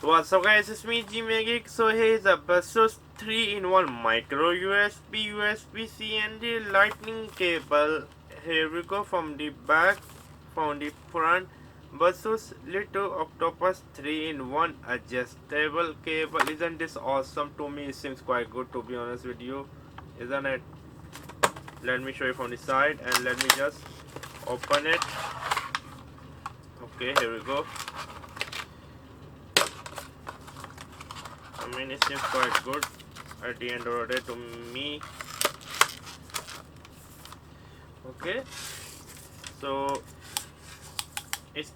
What's up guys, it's me Geek. So here's a Baseus 3-in-1 micro USB-C and the lightning cable. Here we go from the back, from the front. Baseus Little Octopus 3-in-1 adjustable cable. Isn't this awesome? To me it seems quite good, to be honest with you, isn't it? Let me show you from the side and let me just open it. Okay, here we go. I mean, it seems quite good at the end of the day to me. Okay, so it's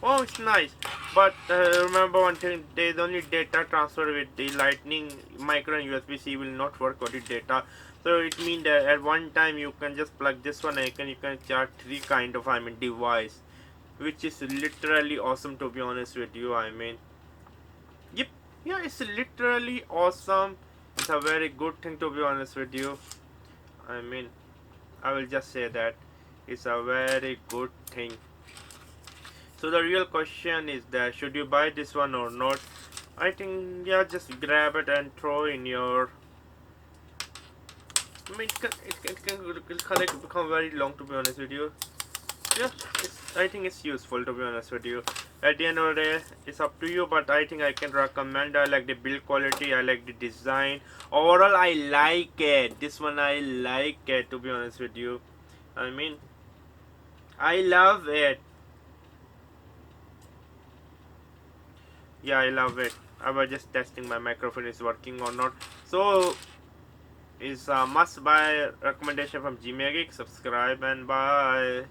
oh, it's nice. But remember one thing, there's only data transfer with the lightning. Micro and USB-C will not work with the data. So it means that at one time you can just plug this one and you can charge three kind of device, which is literally awesome, to be honest with you. Yep, yeah, it's literally awesome. It's a very good thing, to be honest with you. I will just say that it's a very good thing. So the real question is that should you buy this one or not? I think, yeah, just grab it and throw in your. It can become very long, to be honest with you. Yeah, I think it's useful, to be honest with you. At the end of the day, it's up to you, but I think I can recommend. I like the build quality, I like the design. Overall, I like it. This one I like it, to be honest with you. I love it. Yeah, I love it. I was just testing my microphone is working or not. So it's a must buy recommendation from Geek. Subscribe and bye.